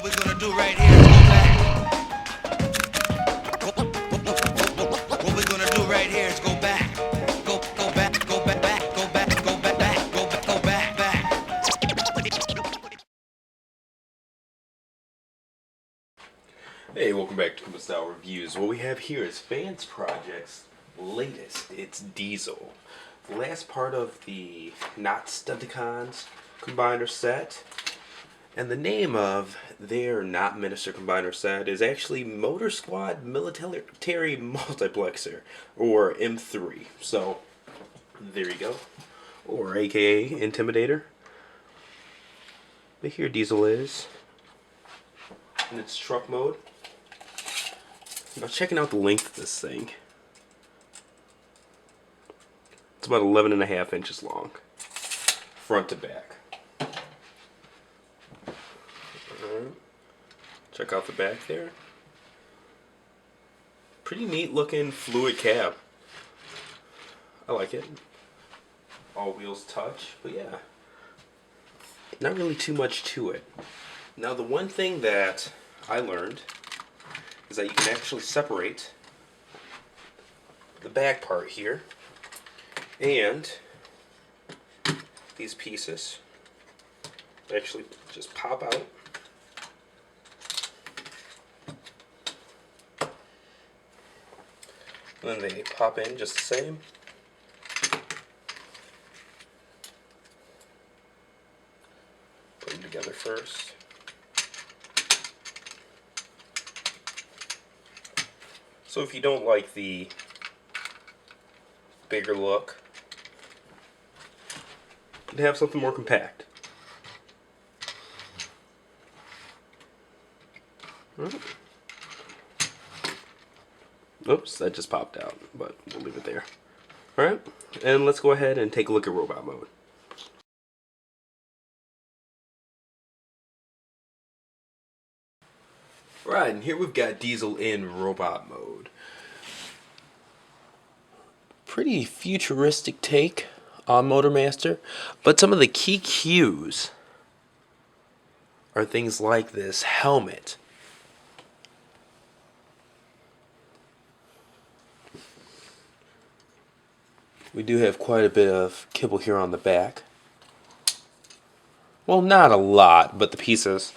What we're gonna do right here is go back. What we're gonna do right here is go back. Go back, go back, back, go back, go back, back, go back, back. Hey, welcome back to Style Reviews. What we have here is Fansproject's latest. It's Diesel. The last part of the Not Stunticons combiner set. And the name of their Not Minister combiner set is actually Motor Squad Military Multiplexer, or M3. So, there you go. Or aka Intimidator. But here Diesel is in its truck mode. Now checking out the length of this thing. It's about 11.5 inches long, front to back. Check out the back there. Pretty neat looking fluid cab. I like it. All wheels touch, but yeah. Not really too much to it. Now the one thing that I learned is that you can actually separate the back part here and these pieces actually just pop out. And then they pop in just the same. Put them together first. So if you don't like the bigger look, you can have something more compact. Oops, that just popped out, but we'll leave it there. Alright, and let's go ahead and take a look at robot mode. Right, and here we've got Diesel in robot mode. Pretty futuristic take on Motormaster, but some of the key cues are things like this helmet. We do have quite a bit of kibble here on the back. Well, not a lot, but the pieces,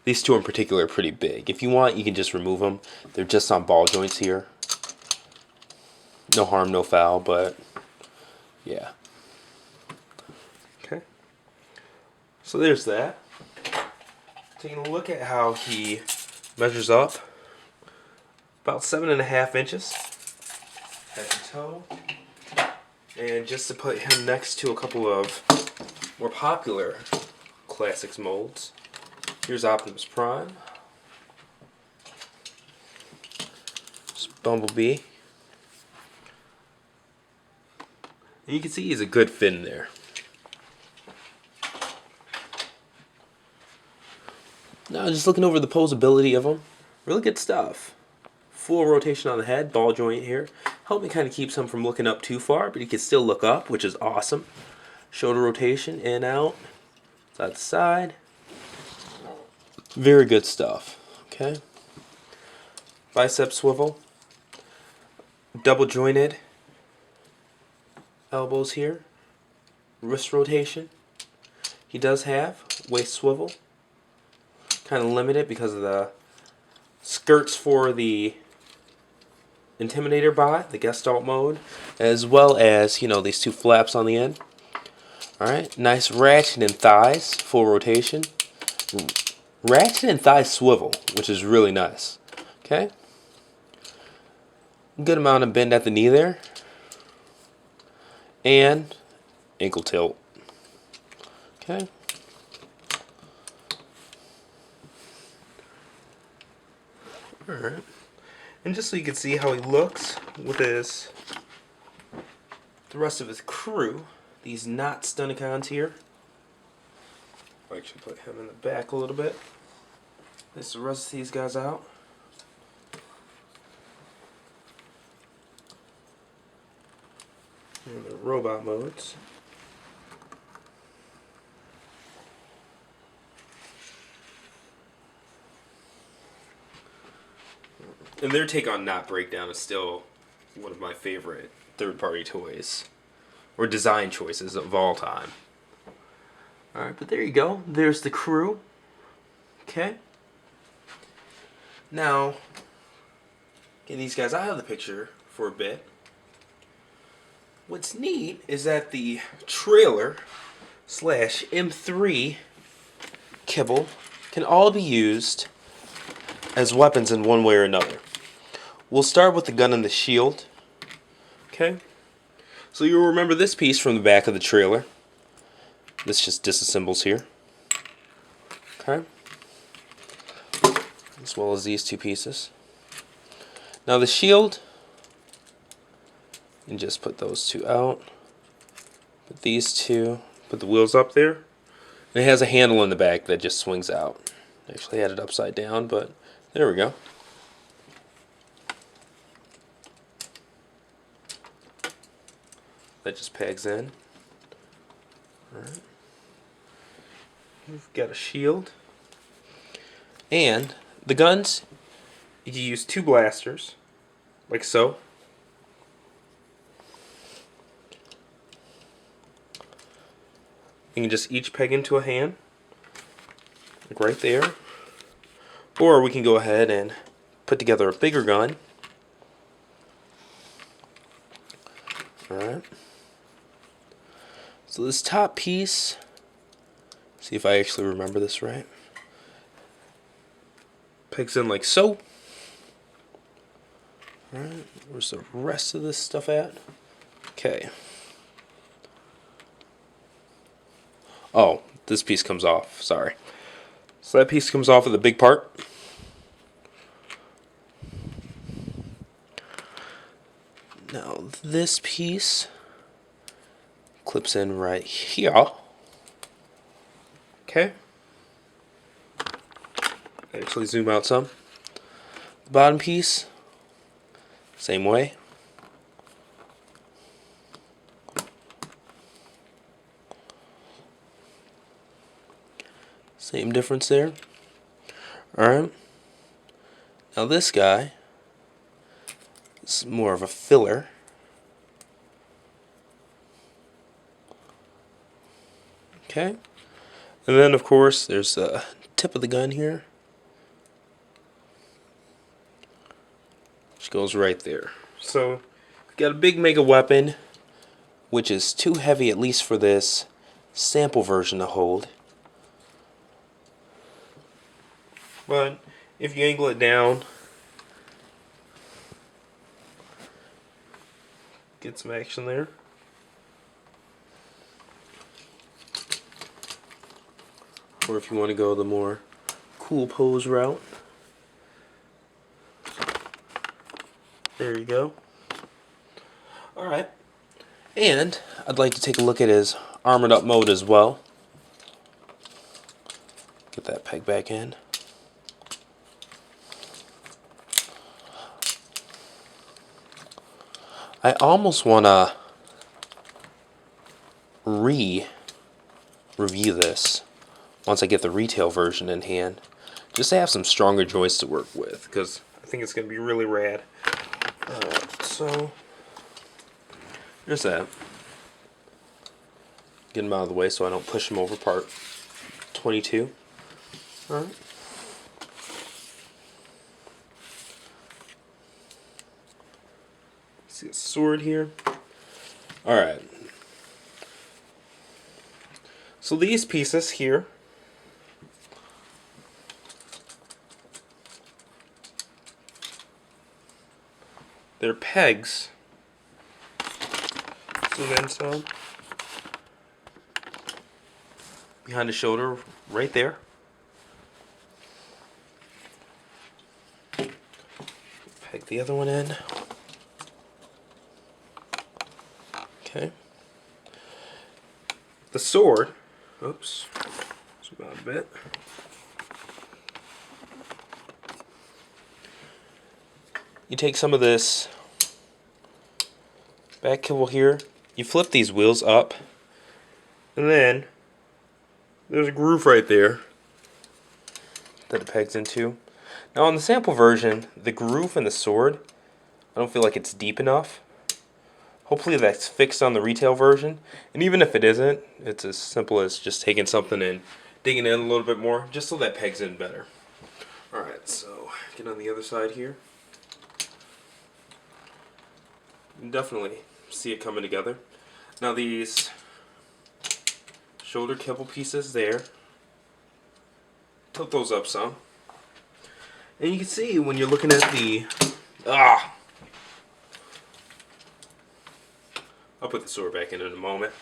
these two in particular, are pretty big. If you want, you can just remove them. They're just on ball joints here. No harm, no foul, but yeah. Okay. So there's that. Taking a look at how he measures up. About 7.5 inches head to toe. And just to put him next to a couple of more popular Classics molds, here's Optimus Prime, there's Bumblebee, and you can see he's a good fit in there. Now just looking over the posability of him, really good stuff. Full rotation on the head, ball joint here. Help me kind of keeps him from looking up too far, but he can still look up, which is awesome. Shoulder rotation, in, out, side to side. Very good stuff. Okay. Bicep swivel. Double jointed elbows here. Wrist rotation. He does have waist swivel. Kind of limited because of the skirts for the Intimidator bot, the Gestalt mode, as well as, you know, these two flaps on the end. Alright, nice ratchet and thighs, full rotation. Ratchet and thigh swivel, which is really nice. Okay. Good amount of bend at the knee there. And ankle tilt. Okay. Alright. And just so you can see how he looks with the rest of his crew, these Not Stunticons here. I'll actually put him in the back a little bit. Let's the rest of these guys out. And the robot modes. And their take on Knot Breakdown is still one of my favorite third-party toys. Or design choices of all time. Alright, but there you go. There's the crew. Okay. Now, get these guys out of the picture for a bit. What's neat is that the trailer slash M3 kibble can all be used as weapons in one way or another. We'll start with the gun and the shield. Okay. So you'll remember this piece from the back of the trailer. This just disassembles here. Okay. As well as these two pieces. Now the shield, and just put those two out. Put these two, put the wheels up there. And it has a handle in the back that just swings out. I actually had it upside down, but there we go. That just pegs in. Alright. We've got a shield. And the guns, you can use two blasters, like so. You can just each peg into a hand, like right there. Or we can go ahead and put together a bigger gun. Alright. So this top piece, see if I actually remember this right, pegs in like so. Alright, where's the rest of this stuff at? Okay. Oh, this piece comes off, sorry. So that piece comes off of the big part. Now this piece clips in right here. Okay. Actually zoom out some. The bottom piece, same way. Same difference there. Alright. Now this guy is more of a filler. Okay. And then of course there's the tip of the gun here, which goes right there. So we've got a big mega weapon, which is too heavy at least for this sample version to hold. But if you angle it down, get some action there. Or if you want to go the more cool pose route, there you go. Alright. And I'd like to take a look at his armored up mode as well. Get that peg back in. I almost want to review this once I get the retail version in hand, just to have some stronger joints to work with, because I think it's going to be really rad. So there's that. Get them out of the way so I don't push them over part 22. Alright. See a sword here. Alright. So these pieces here, they're pegs. Zoom in some. Behind the shoulder, right there. Peg the other one in. Okay. The sword, oops, zoom out a bit. You take some of this back kibble here, you flip these wheels up, and then there's a groove right there that it pegs into. Now on the sample version, the groove in the sword, I don't feel like it's deep enough. Hopefully that's fixed on the retail version. And even if it isn't, it's as simple as just taking something and digging in a little bit more, just so that pegs in better. Alright, so get on the other side here. You can definitely see it coming together. Now these shoulder kibble pieces there, tilt those up some. And you can see when you're looking at the... I'll put the sword back in a moment.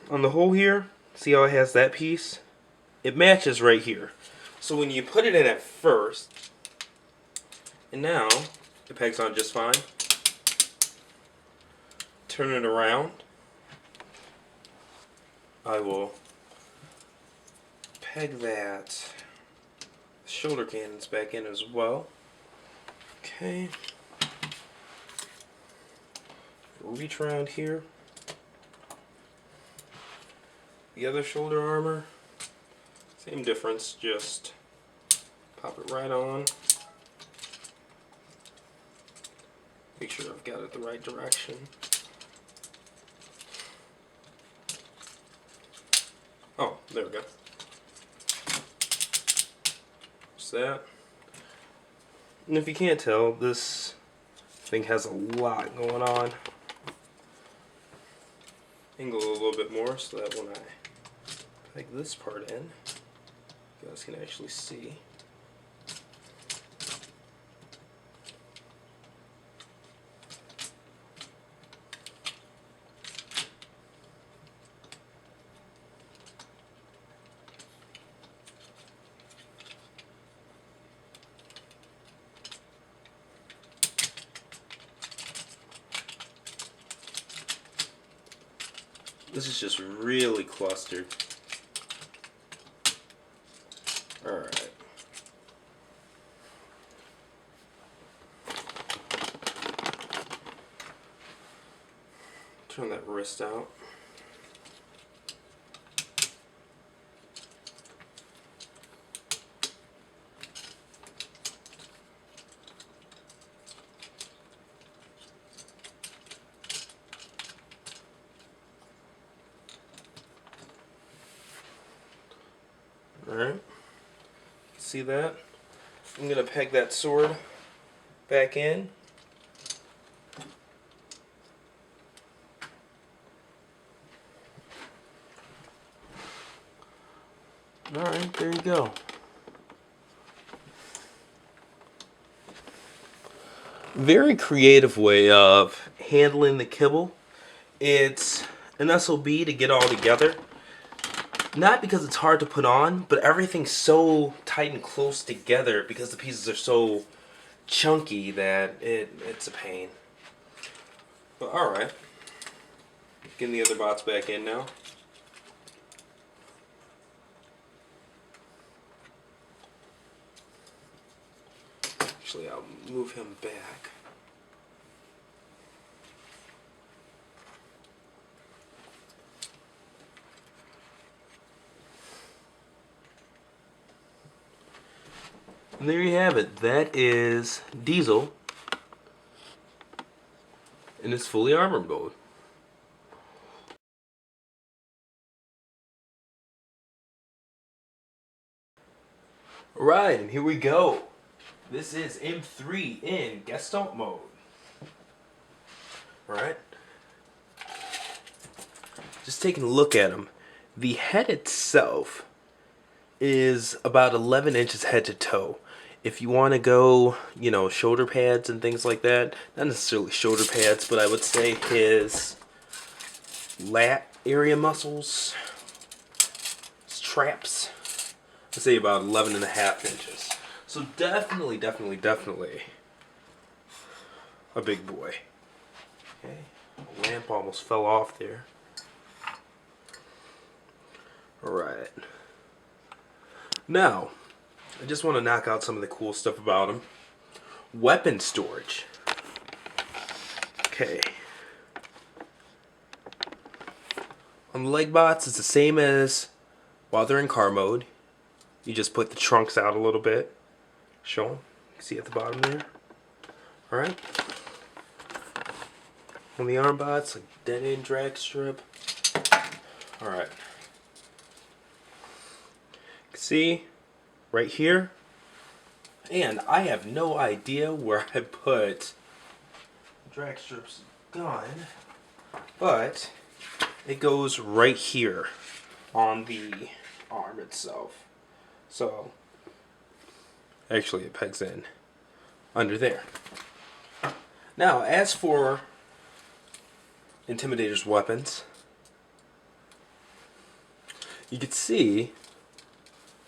On the hole here, see how it has that piece? It matches right here. So when you put it in at first, and now it pegs on just fine. Turn it around. I will peg that shoulder cannons back in as well. Okay. Reach around here. The other shoulder armor, same difference, just pop it right on. Make sure I've got it the right direction. Oh, there we go. Just that. And if you can't tell, this thing has a lot going on. Angle a little bit more so that when I peg this part in, you guys can actually see. This is just really clustered. Alright. Turn that wrist out. Alright, see that? I'm going to peg that sword back in. Alright, there you go. Very creative way of handling the kibble. It's an SOB to get all together. Not because it's hard to put on, but everything's so tight and close together because the pieces are so chunky that it's a pain. But alright. Getting the other bots back in now. Actually, I'll move him back. And there you have it. That is Diesel in its fully armored mode. Alright, and here we go. This is M3 in Gestalt mode. Alright. Just taking a look at him. The head itself is about 11 inches head to toe. If you want to go, you know, shoulder pads and things like that, not necessarily shoulder pads, but I would say his lat area muscles, his traps, I'd say about 11.5 inches. So definitely a big boy. Okay, the lamp almost fell off there. Alright. Now, I just want to knock out some of the cool stuff about him. Weapon storage. Okay. On the leg bots, it's the same as while they're in car mode. you just put the trunks out a little bit. Show them. See at the bottom there. Alright. On the arm bots, like dead end drag strip. Alright. See, right here. And I have no idea where I put drag strips gun, but it goes right here on the arm itself. So actually it pegs in under there. Now as for Intimidator's weapons, you can see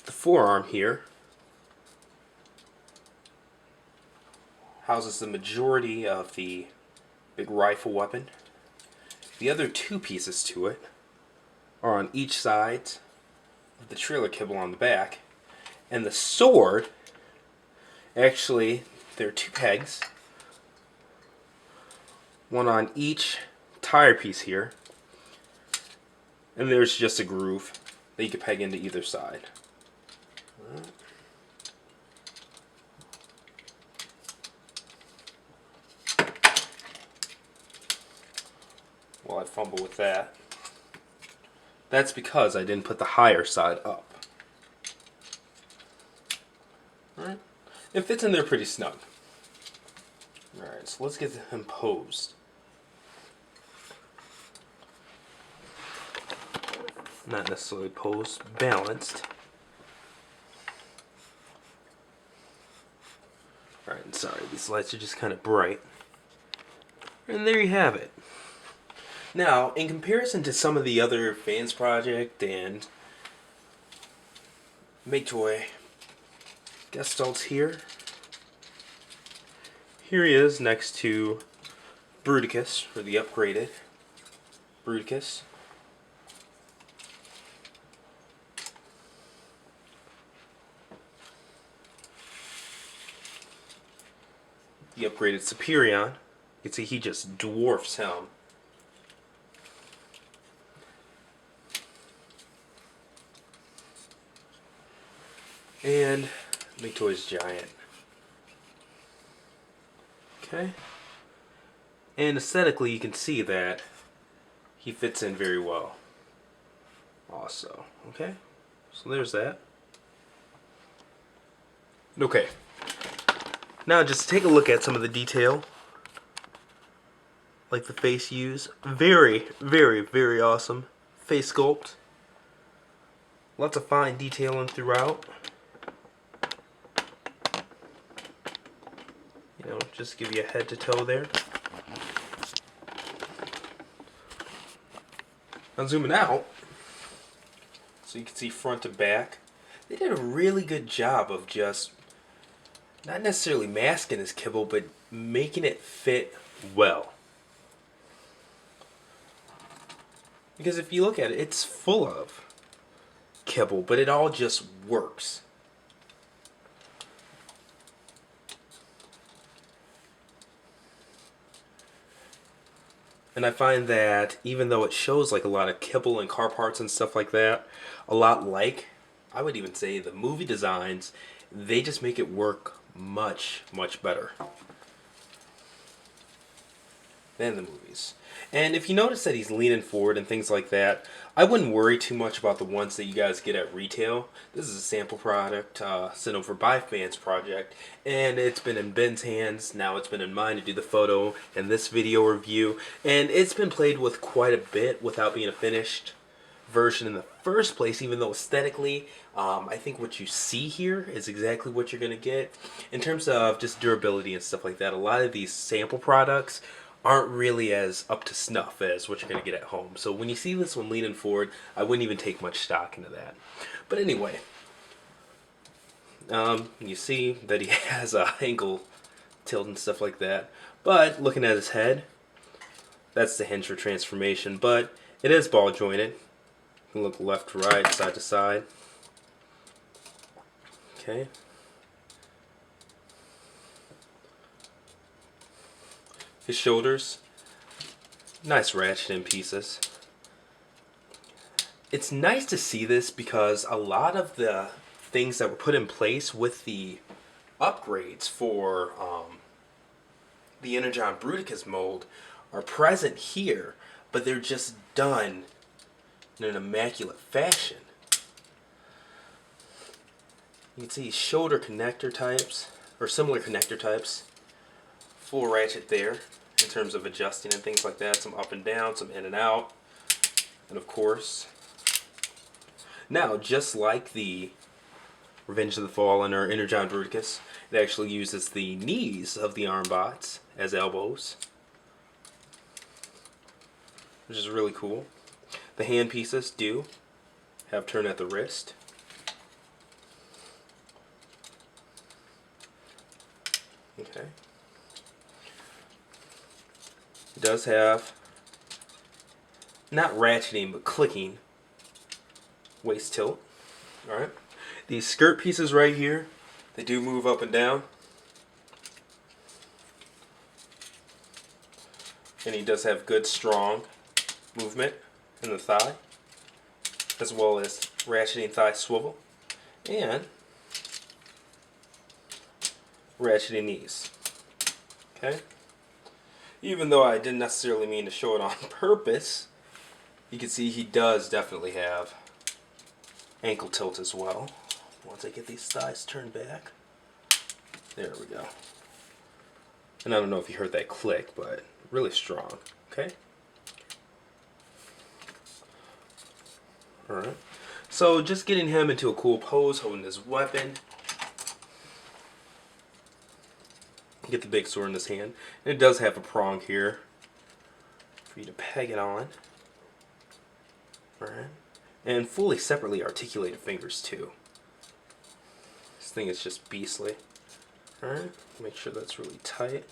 the forearm here houses the majority of the big rifle weapon. The other two pieces to it are on each side of the trailer kibble on the back. And the sword, actually, there are two pegs. One on each tire piece here. And there's just a groove that you can peg into either side. While I fumble with that. That's because I didn't put the higher side up. Alright. It fits in there pretty snug. Alright, so let's get him posed. Not necessarily posed, balanced. Alright, sorry, these lights are just kind of bright. And there you have it. Now, in comparison to some of the other Fansproject and Make Toy guest sculpts here he is next to Bruticus, or the upgraded Bruticus. The upgraded Superion. You can see he just dwarfs him. And Make Toy's giant. Okay. And aesthetically you can see that he fits in very well also. Okay. So there's that. Okay. Now just take a look at some of the detail. Like the face use. Very, very, very awesome face sculpt. Lots of fine detailing throughout. You know, just give you a head to toe there. Now zooming out, so you can see front to back. They did a really good job of just not necessarily masking his kibble, but making it fit well. Because if you look at it, it's full of kibble, but it all just works. And I find that even though it shows like a lot of kibble and car parts and stuff like that, a lot like, I would even say, the movie designs, they just make it work much, much better than the movies. And if you notice that he's leaning forward and things like that, I wouldn't worry too much about the ones that you guys get at retail. This is a sample product sent over by Fansproject, and it's been in Ben's hands. Now it's been in mine to do the photo and this video review, and it's been played with quite a bit without being a finished version in the first place, even though aesthetically I think what you see here is exactly what you're going to get. In terms of just durability and stuff like that, a lot of these sample products aren't really as up to snuff as what you're going to get at home. So when you see this one leaning forward, I wouldn't even take much stock into that. But anyway, you see that he has a ankle tilt and stuff like that. But looking at his head, that's the hinge for transformation. But it is ball jointed. You can look left to right, side to side. Okay. His shoulders, nice ratchet in pieces. It's nice to see this because a lot of the things that were put in place with the upgrades for the Energon Bruticus mold are present here, but they're just done in an immaculate fashion. You can see shoulder connector types, or similar connector types. Full ratchet there in terms of adjusting and things like that. Some up and down, some in and out. And of course, now just like the Revenge of the Fallen or Energon Bruticus, it actually uses the knees of the arm bots as elbows, which is really cool. The hand pieces do have turn at the wrist. Okay. It does have not ratcheting but clicking waist tilt. Alright. These skirt pieces right here, they do move up and down. And he does have good strong movement in the thigh, as well as ratcheting thigh swivel and ratcheting knees. Okay? Even though I didn't necessarily mean to show it on purpose, you can see he does definitely have ankle tilt as well. Once I get these thighs turned back. There we go. And I don't know if you heard that click, but really strong. Okay? Alright. So just getting him into a cool pose, holding his weapon. Get the big sword in his hand. And it does have a prong here for you to peg it on. Alright. And fully separately articulated fingers too. This thing is just beastly. Alright, make sure that's really tight.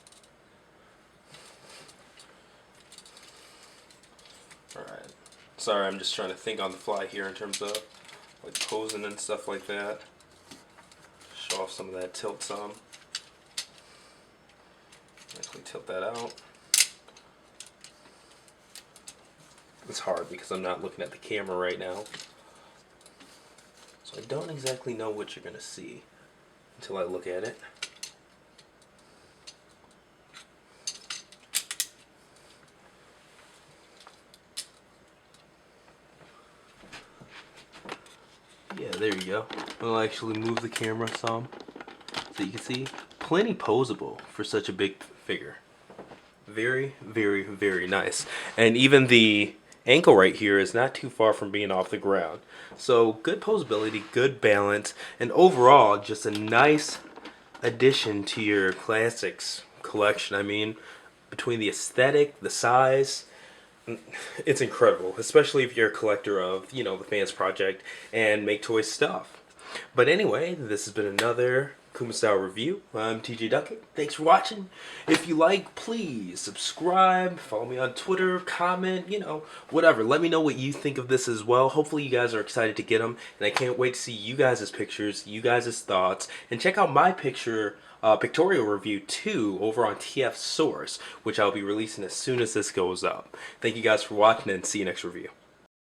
Alright. Sorry, I'm just trying to think on the fly here in terms of like posing and stuff like that. Show off some of that tilt some. Actually tilt that out. It's hard because I'm not looking at the camera right now. So I don't exactly know what you're going to see until I look at it. Yeah, there you go. I'll actually move the camera some so you can see. Plenty posable for such a big figure. Very, very, very nice. And even the ankle right here is not too far from being off the ground. So good posability, good balance, and overall just a nice addition to your classics collection. I mean, between the aesthetic, the size, it's incredible, especially if you're a collector of, you know, the Fansproject and Make Toys stuff. But anyway, this has been another Kuma Style review. I'm TJ Duckett. Thanks for watching. If you like, please subscribe, follow me on Twitter, comment, you know, whatever. Let me know what you think of this as well. Hopefully you guys are excited to get them, and I can't wait to see you guys' pictures, you guys' thoughts, and check out my pictorial review too over on TF Source, which I'll be releasing as soon as this goes up. Thank you guys for watching, and see you next review.